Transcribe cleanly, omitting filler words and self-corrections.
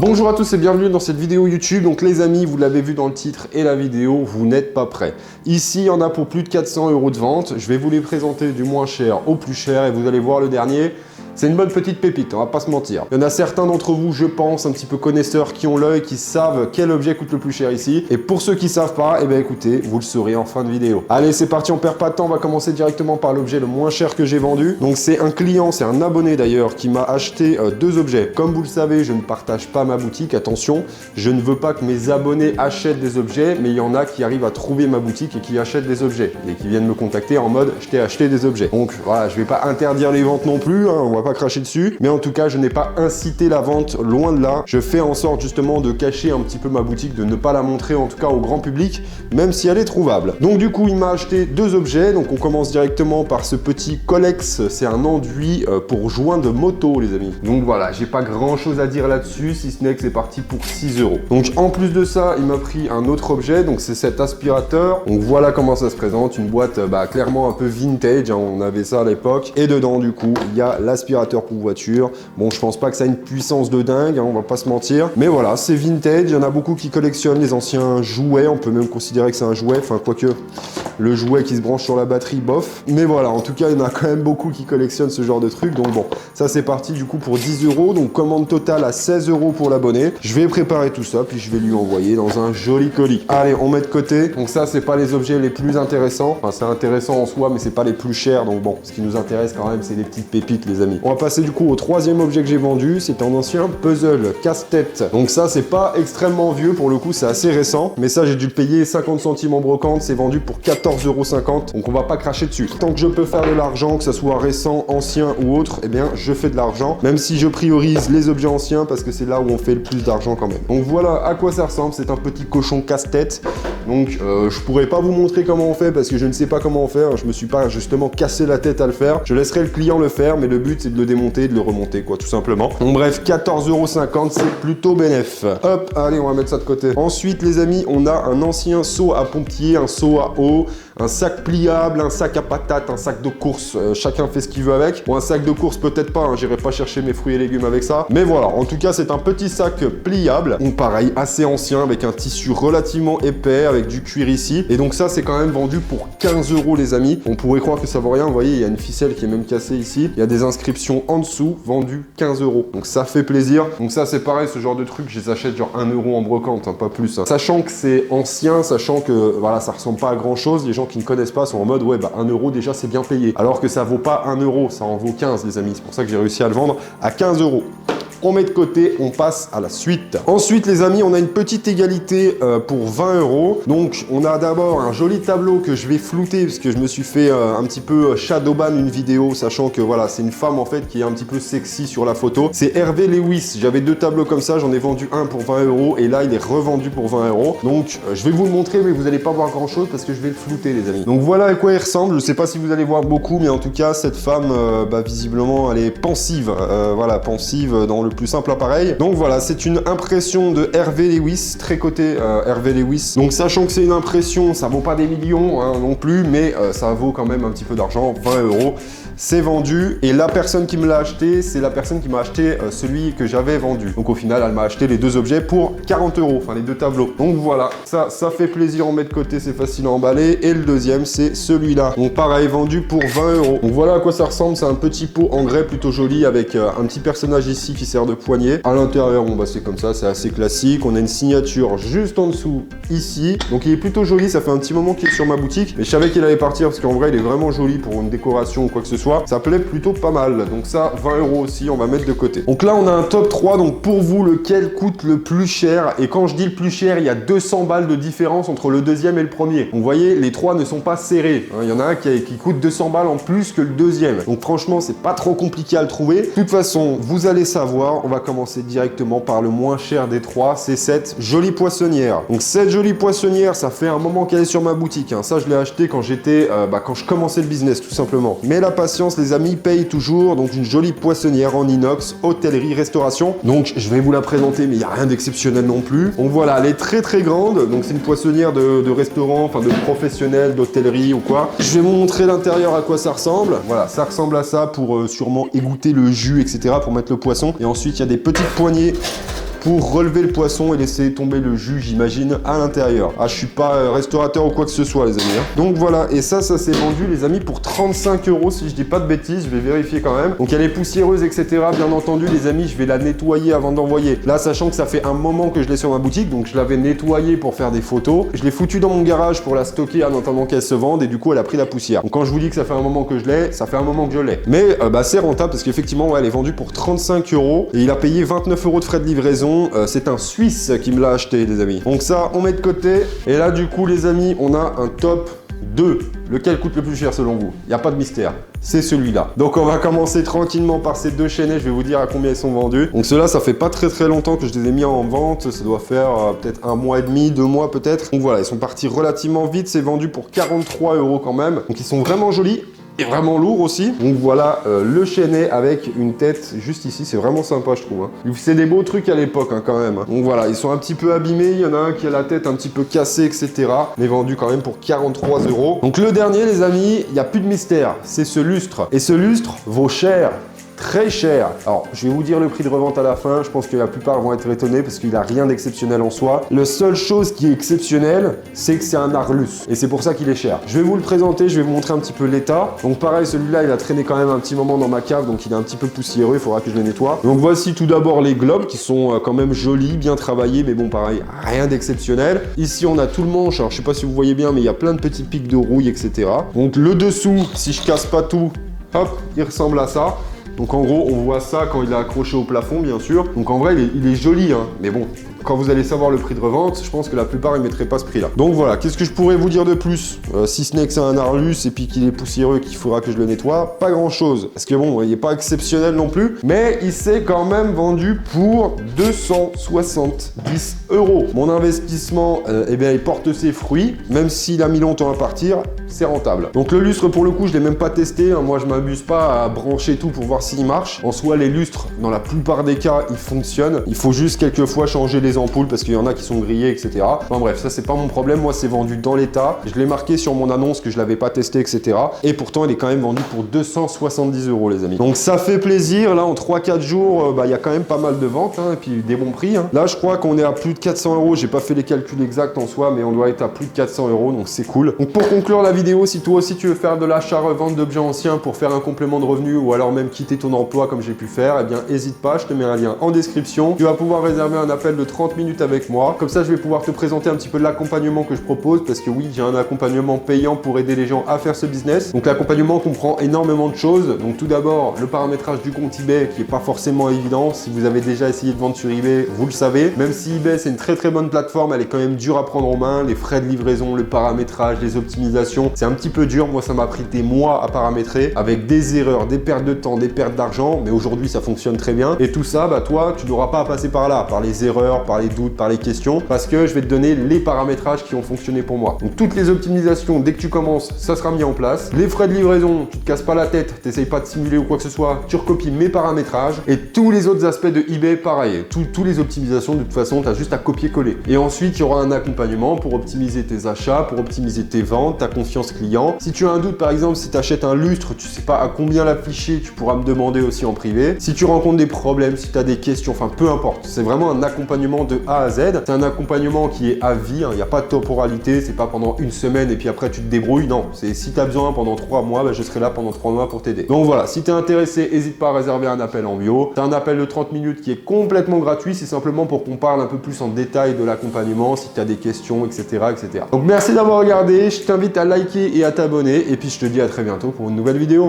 Bonjour à tous et bienvenue dans cette vidéo YouTube. Donc les amis, vous l'avez vu dans le titre et la vidéo, vous n'êtes pas prêts. Ici, il y en a pour plus de 400 € de vente. Je vais vous les présenter du moins cher au plus cher et vous allez voir le dernier. C'est une bonne petite pépite, on va pas se mentir. Il y en a certains d'entre vous, je pense, un petit peu connaisseurs, qui ont l'œil, qui savent quel objet coûte le plus cher ici. Et pour ceux qui savent pas, eh bien écoutez, vous le saurez en fin de vidéo. Allez, c'est parti, on perd pas de temps, on va commencer directement par l'objet le moins cher que j'ai vendu. Donc c'est un client, c'est un abonné d'ailleurs, qui m'a acheté deux objets. Comme vous le savez, je ne partage pas ma boutique, attention, je ne veux pas que mes abonnés achètent des objets, mais il y en a qui arrivent à trouver ma boutique et qui achètent des objets. Et qui viennent me contacter en mode, je t'ai acheté des objets. Donc voilà, je vais pas interdire les ventes non plus, hein, on va pas cracher dessus, mais en tout cas je n'ai pas incité la vente, loin de là. Je fais en sorte justement de cacher un petit peu ma boutique, de ne pas la montrer en tout cas au grand public, même si elle est trouvable. Donc du coup il m'a acheté deux objets, donc on commence directement par ce petit Colex, c'est un enduit pour joint de moto les amis. Donc voilà, j'ai pas grand chose à dire là-dessus, si ce n'est que c'est parti pour 6 €. Donc en plus de ça, il m'a pris un autre objet, donc c'est cet aspirateur. Donc voilà comment ça se présente, une boîte clairement un peu vintage, hein, on avait ça à l'époque, et dedans du coup il y a l'aspirateur pour voiture. Bon, je pense pas que ça a une puissance de dingue, hein, on va pas se mentir. Mais voilà, c'est vintage. Il y en a beaucoup qui collectionnent les anciens jouets. On peut même considérer que c'est un jouet. Enfin, quoique, le jouet qui se branche sur la batterie, bof. Mais voilà, en tout cas, il y en a quand même beaucoup qui collectionnent ce genre de truc. Donc bon, ça c'est parti du coup pour 10 €. Donc commande totale à 16 € pour l'abonné. Je vais préparer tout ça, puis je vais lui envoyer dans un joli colis. Allez, on met de côté. Donc ça, c'est pas les objets les plus intéressants. Enfin, c'est intéressant en soi, mais c'est pas les plus chers. Donc bon, ce qui nous intéresse quand même, c'est les petites pépites, les amis. On va passer du coup au troisième objet que j'ai vendu, c'est un ancien puzzle casse-tête. Donc ça c'est pas extrêmement vieux pour le coup, c'est assez récent, mais ça j'ai dû le payer 50 centimes en brocante, c'est vendu pour 14,50 €, donc on va pas cracher dessus. Tant que je peux faire de l'argent, que ça soit récent, ancien ou autre, eh bien je fais de l'argent, même si je priorise les objets anciens parce que c'est là où on fait le plus d'argent quand même. Donc voilà à quoi ça ressemble, c'est un petit cochon casse-tête. Donc je pourrais pas vous montrer comment on fait parce que je ne sais pas comment faire, je me suis pas justement cassé la tête à le faire. Je laisserai le client le faire, mais le but c'est de le démonter, de le remonter quoi, tout simplement. Donc bref, 14,50 €, c'est plutôt bénef. Hop, allez, on va mettre ça de côté. Ensuite les amis, on a un ancien seau à pompier, un seau à eau, un sac pliable, un sac à patates, un sac de course, chacun fait ce qu'il veut avec. Bon, un sac de course peut-être pas, hein, j'irai pas chercher mes fruits et légumes avec ça, mais voilà, en tout cas c'est un petit sac pliable, donc pareil, assez ancien, avec un tissu relativement épais, avec du cuir ici, et donc ça c'est quand même vendu pour 15 € les amis. On pourrait croire que ça vaut rien, vous voyez, il y a une ficelle qui est même cassée ici, il y a des inscriptions en dessous, vendu 15 €, donc ça fait plaisir. Donc ça c'est pareil, ce genre de truc, je les achète genre 1 € en brocante, hein, pas plus, hein. Sachant que c'est ancien, sachant que voilà, ça ressemble pas à grand chose, les gens qui ne connaissent pas sont en mode ouais bah 1 € déjà c'est bien payé, alors que ça vaut pas 1 €, ça en vaut 15 les amis, c'est pour ça que j'ai réussi à le vendre à 15 €. On met de côté, on passe à la suite. Ensuite les amis, on a une petite égalité pour 20 €. Donc on a d'abord un joli tableau que je vais flouter parce que je me suis fait un petit peu shadowban une vidéo, sachant que voilà, c'est une femme en fait qui est un petit peu sexy sur la photo. C'est Hervé Lewis, j'avais deux tableaux comme ça, j'en ai vendu un pour 20 € et là il est revendu pour 20 €. Donc je vais vous le montrer, mais vous n'allez pas voir grand chose parce que je vais le flouter les amis. Donc voilà à quoi il ressemble, je sais pas si vous allez voir beaucoup, mais en tout cas cette femme visiblement elle est pensive, voilà, pensive dans le plus simple appareil. Donc voilà, c'est une impression de Hervé Lewis, très coté Hervé Lewis. Donc sachant que c'est une impression, ça vaut pas des millions hein, non plus, mais ça vaut quand même un petit peu d'argent, 20 €. C'est vendu et la personne qui me l'a acheté, c'est la personne qui m'a acheté celui que j'avais vendu. Donc au final, elle m'a acheté les deux objets pour 40 €, enfin les deux tableaux. Donc voilà, ça fait plaisir, on met de côté, c'est facile à emballer. Et le deuxième, c'est celui-là. Donc pareil, vendu pour 20 €. Donc voilà à quoi ça ressemble, c'est un petit pot en grès plutôt joli avec un petit personnage ici qui sert de poignée. À l'intérieur, bon bah c'est comme ça, c'est assez classique. On a une signature juste en dessous ici. Donc il est plutôt joli, ça fait un petit moment qu'il est sur ma boutique. Mais je savais qu'il allait partir parce qu'en vrai, il est vraiment joli pour une décoration ou quoi que ce soit. Ça plaît plutôt pas mal. Donc ça, 20 € aussi, on va mettre de côté. Donc là, on a un top 3. Donc pour vous, lequel coûte le plus cher? Et quand je dis le plus cher, il y a 200 balles de différence entre le deuxième et le premier. Donc vous voyez, les trois ne sont pas serrés. Il y en a un qui coûte 200 balles en plus que le deuxième. Donc franchement, c'est pas trop compliqué à le trouver. De toute façon, vous allez savoir, on va commencer directement par le moins cher des trois. C'est cette jolie poissonnière. Donc cette jolie poissonnière, ça fait un moment qu'elle est sur ma boutique. Hein. Ça, je l'ai acheté quand quand je commençais le business, tout simplement. Mais la patience, les amis, paye toujours. Donc une jolie poissonnière en inox, hôtellerie, restauration. Donc je vais vous la présenter, mais il n'y a rien d'exceptionnel non plus. Donc voilà, elle est très très grande. Donc c'est une poissonnière de restaurant, enfin de professionnel, d'hôtellerie ou quoi. Je vais vous montrer l'intérieur à quoi ça ressemble. Voilà, ça ressemble à ça pour sûrement égoutter le jus, etc. pour mettre le poisson. Et ensuite, il y a des petites poignées pour relever le poisson et laisser tomber le jus, j'imagine, à l'intérieur. Ah, je suis pas restaurateur ou quoi que ce soit, les amis. Hein. Donc voilà, et ça s'est vendu, les amis, pour 35 € si je dis pas de bêtises, je vais vérifier quand même. Donc elle est poussiéreuse, etc. Bien entendu, les amis, je vais la nettoyer avant d'envoyer. Là, sachant que ça fait un moment que je l'ai sur ma boutique, donc je l'avais nettoyée pour faire des photos. Je l'ai foutue dans mon garage pour la stocker en attendant qu'elle se vende et du coup, elle a pris la poussière. Donc quand je vous dis que ça fait un moment que je l'ai, ça fait un moment que je l'ai. Mais c'est rentable parce qu'effectivement, ouais, elle est vendue pour 35 € et il a payé 29 € de frais de livraison. C'est un Suisse qui me l'a acheté, les amis. Donc ça, on met de côté. Et là, du coup, les amis, on a un top 2. Lequel coûte le plus cher selon vous? Il n'y a pas de mystère. C'est celui-là. Donc on va commencer tranquillement par ces deux chaînets. Je vais vous dire à combien ils sont vendus. Donc ceux-là, ça fait pas très longtemps que je les ai mis en vente. Ça doit faire peut-être 1 mois et demi, 2 mois peut-être. Donc voilà, ils sont partis relativement vite. C'est vendu pour 43 € quand même. Donc ils sont vraiment jolis. Et vraiment lourd aussi. Donc voilà le chenet avec une tête juste ici. C'est vraiment sympa, je trouve. Hein. C'est des beaux trucs à l'époque hein, quand même. Hein. Donc voilà, ils sont un petit peu abîmés. Il y en a un qui a la tête un petit peu cassée, etc. Mais vendu quand même pour 43 €. Donc le dernier, les amis, il n'y a plus de mystère. C'est ce lustre. Et ce lustre vaut cher. Très cher. Alors, je vais vous dire le prix de revente à la fin. Je pense que la plupart vont être étonnés parce qu'il n'a rien d'exceptionnel en soi. La seule chose qui est exceptionnelle, c'est que c'est un Arlus. Et c'est pour ça qu'il est cher. Je vais vous le présenter, je vais vous montrer un petit peu l'état. Donc pareil, celui-là, il a traîné quand même un petit moment dans ma cave, donc il est un petit peu poussiéreux, il faudra que je le nettoie. Donc voici tout d'abord les globes qui sont quand même jolis, bien travaillés, mais bon, pareil, rien d'exceptionnel. Ici, on a tout le manche. Alors, je sais pas si vous voyez bien, mais il y a plein de petits pics de rouille, etc. Donc le dessous, si je casse pas tout, hop, il ressemble à ça. Donc en gros, on voit ça quand il est accroché au plafond, bien sûr. Donc en vrai, il est joli, hein. Mais bon, quand vous allez savoir le prix de revente, je pense que la plupart, ils ne mettraient pas ce prix-là. Donc voilà, qu'est-ce que je pourrais vous dire de plus si ce n'est que c'est un Arlus et puis qu'il est poussiéreux, qu'il faudra que je le nettoie, pas grand-chose. Parce que bon, il n'est pas exceptionnel non plus. Mais il s'est quand même vendu pour 270 €. Mon investissement, eh bien, il porte ses fruits. Même s'il a mis longtemps à partir, c'est rentable. Donc le lustre, pour le coup, je ne l'ai même pas testé. Hein. Moi, je ne m'abuse pas à brancher tout pour voir s'il marche. En soi, les lustres, dans la plupart des cas, ils fonctionnent. Il faut juste quelquefois changer les ampoules parce qu'il y en a qui sont grillées, etc. Enfin bref, ça, c'est pas mon problème. Moi, c'est vendu dans l'état. Je l'ai marqué sur mon annonce que je l'avais pas testé, etc. Et pourtant, il est quand même vendu pour 270 €, les amis. Donc ça fait plaisir. Là, en 3-4 jours, il y a quand même pas mal de ventes hein, et puis des bons prix. Hein. Là, je crois qu'on est à plus de 400 €. J'ai pas fait les calculs exacts en soi, mais on doit être à plus de 400 €. Donc c'est cool. Donc pour conclure la vidéo, si toi aussi tu veux faire de l'achat-revente d'objets anciens pour faire un complément de revenu ou alors même quitter ton emploi comme j'ai pu faire, eh bien n'hésite pas, je te mets un lien en description. Tu vas pouvoir réserver un appel de 30 minutes avec moi. Comme ça, je vais pouvoir te présenter un petit peu de l'accompagnement que je propose parce que oui, j'ai un accompagnement payant pour aider les gens à faire ce business. Donc l'accompagnement comprend énormément de choses. Donc tout d'abord, le paramétrage du compte eBay qui est pas forcément évident. Si vous avez déjà essayé de vendre sur eBay, vous le savez. Même si eBay c'est une très bonne plateforme, elle est quand même dure à prendre en main. Les frais de livraison, le paramétrage, les optimisations, c'est un petit peu dur. Moi, ça m'a pris des mois à paramétrer avec des erreurs, des pertes de temps, des pertes d'argent. Mais aujourd'hui, ça fonctionne très bien. Et tout ça, bah toi, tu n'auras pas à passer par là, par les erreurs, par les doutes, par les questions, parce que je vais te donner les paramétrages qui ont fonctionné pour moi. Donc toutes les optimisations, dès que tu commences, ça sera mis en place. Les frais de livraison, tu te casses pas la tête, t'essayes pas de simuler ou quoi que ce soit, tu recopies mes paramétrages. Et tous les autres aspects de eBay, pareil. Tous les optimisations, de toute façon, tu as juste à copier-coller. Et ensuite, il y aura un accompagnement pour optimiser tes achats, pour optimiser tes ventes, ta confiance client. Si tu as un doute, par exemple, si tu achètes un lustre, tu sais pas à combien l'afficher, tu pourras me demander aussi en privé. Si tu rencontres des problèmes, si tu as des questions, enfin peu importe. C'est vraiment un accompagnement de A à Z. C'est un accompagnement qui est à vie, il n'y a pas de temporalité, c'est pas pendant une semaine et puis après tu te débrouilles. Non, c'est si tu as besoin pendant 3 mois, bah, je serai là pendant 3 mois pour t'aider. Donc voilà, si tu es intéressé, n'hésite pas à réserver un appel en bio. C'est un appel de 30 minutes qui est complètement gratuit, c'est simplement pour qu'on parle un peu plus en détail de l'accompagnement, si tu as des questions, etc., etc. Donc merci d'avoir regardé, je t'invite à liker et à t'abonner et puis je te dis à très bientôt pour une nouvelle vidéo.